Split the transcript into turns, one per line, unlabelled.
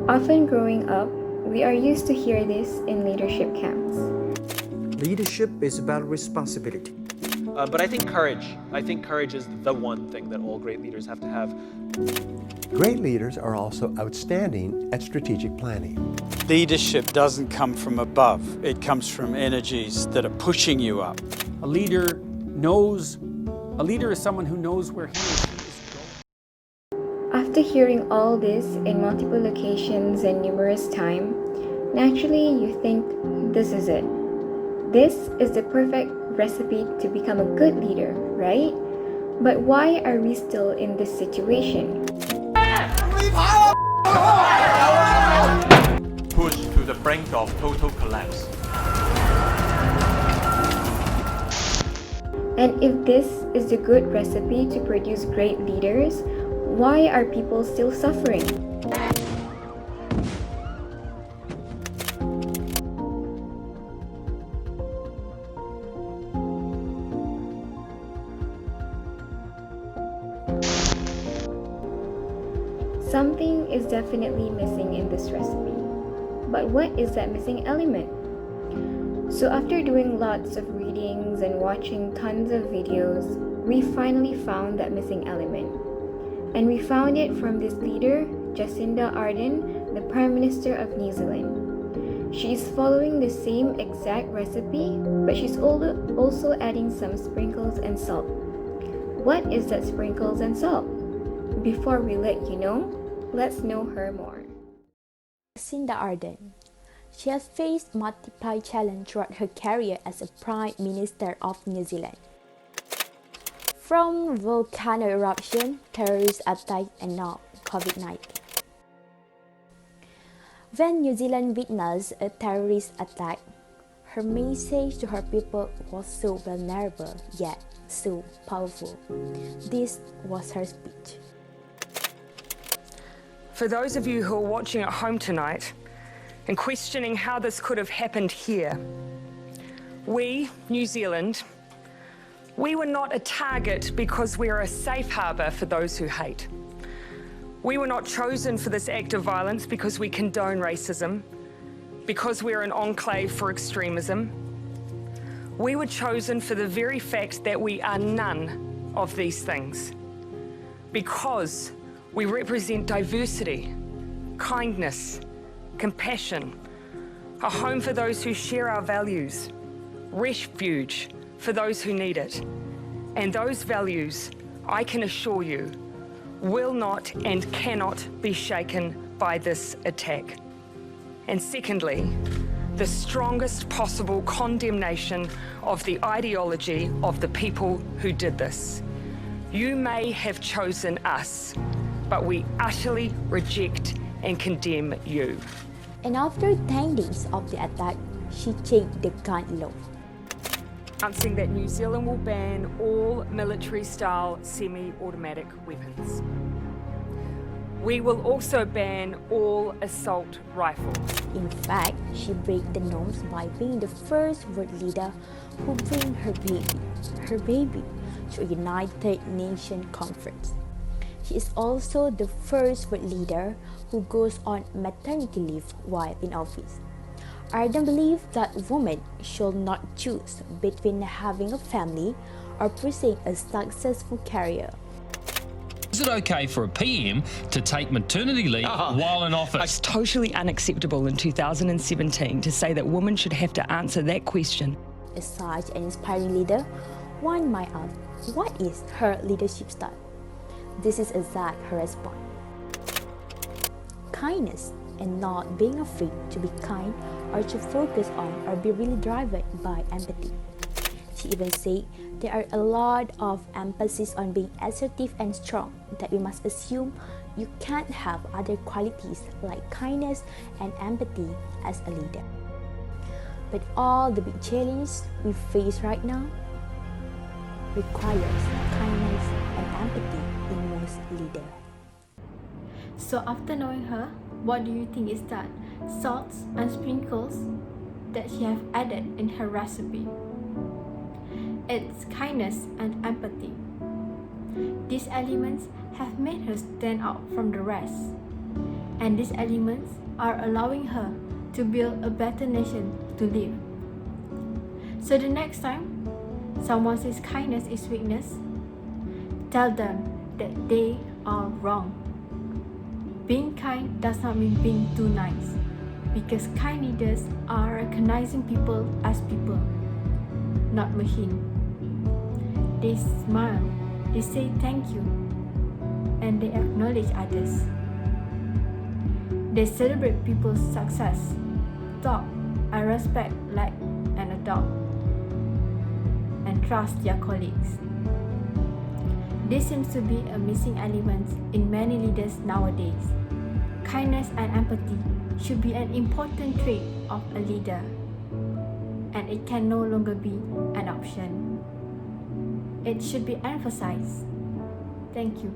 Often growing up, we are used to hear this in leadership camps.
Leadership is about responsibility.
But I think courage is the one thing that all great leaders have to have.
Great leaders are also outstanding at strategic planning.
Leadership doesn't come from above. It comes from energies that are pushing you up.
A leader is someone who knows where he or she is going.
After hearing all this in multiple locations and numerous times, naturally you think this is it. This is the perfect recipe to become a good leader, right? But why are we still in this situation?
Pushed to the brink of total collapse.
And if this is the good recipe to produce great leaders, why are people still suffering? Something is definitely missing in this recipe. But what is that missing element? So after doing lots of readings and watching tons of videos, we finally found that missing element. And we found it from this leader, Jacinda Ardern, the Prime Minister of New Zealand. She is following the same exact recipe, but she's also adding some sprinkles and salt. What is that sprinkles and salt? Before we let you know, let's know her more.
Jacinda Ardern. She has faced multiple challenges throughout her career as a Prime Minister of New Zealand. From volcano eruption, terrorist attack, and now COVID-19. When New Zealand witnessed a terrorist attack, her message to her people was so vulnerable yet so powerful. This was her speech.
For those of you who are watching at home tonight and questioning how this could have happened here, we, New Zealand, we were not a target because we are a safe harbour for those who hate. We were not chosen for this act of violence because we condone racism, because we're an enclave for extremism. We were chosen for the very fact that we are none of these things, because we represent diversity, kindness, compassion, a home for those who share our values, refuge for those who need it. And those values, I can assure you, will not and cannot be shaken by this attack. And secondly, the strongest possible condemnation of the ideology of the people who did this. You may have chosen us, but we utterly reject and condemn you.
And after 10 days of the attack, she changed the gun law,
announcing that New Zealand will ban all military-style semi-automatic weapons. We will also ban all assault rifles.
In fact, she broke the norms by being the first world leader who bring her baby, to a United Nations conference. She is also the first world leader who goes on maternity leave while in office. Ardern believes that women should not choose between having a family or pursuing a successful career.
Is it okay for a PM to take maternity leave while in office?
It's totally unacceptable in 2017 to say that women should have to answer that question.
As such an inspiring leader, one might ask, what is her leadership style? This is exact her response. Kindness and not being afraid to be kind or to focus on or be really driven by empathy. She even said there are a lot of emphasis on being assertive and strong, that we must assume you can't have other qualities like kindness and empathy as a leader. But all the big challenges we face right now requires kindness and empathy in most leaders.
So after knowing her, what do you think is that salts and sprinkles that she have added in her recipe? It's kindness and empathy. These elements have made her stand out from the rest. And these elements are allowing her to build a better nation to live. So the next time someone says kindness is weakness, tell them that they are wrong. Being kind does not mean being too nice, because kind leaders are recognizing people as people, not machine. They smile, they say thank you, and they acknowledge others. They celebrate people's success, talk and respect like an adult, and trust their colleagues. This seems to be a missing element in many leaders nowadays. Kindness and empathy should be an important trait of a leader, and it can no longer be an option. It should be emphasized. Thank you.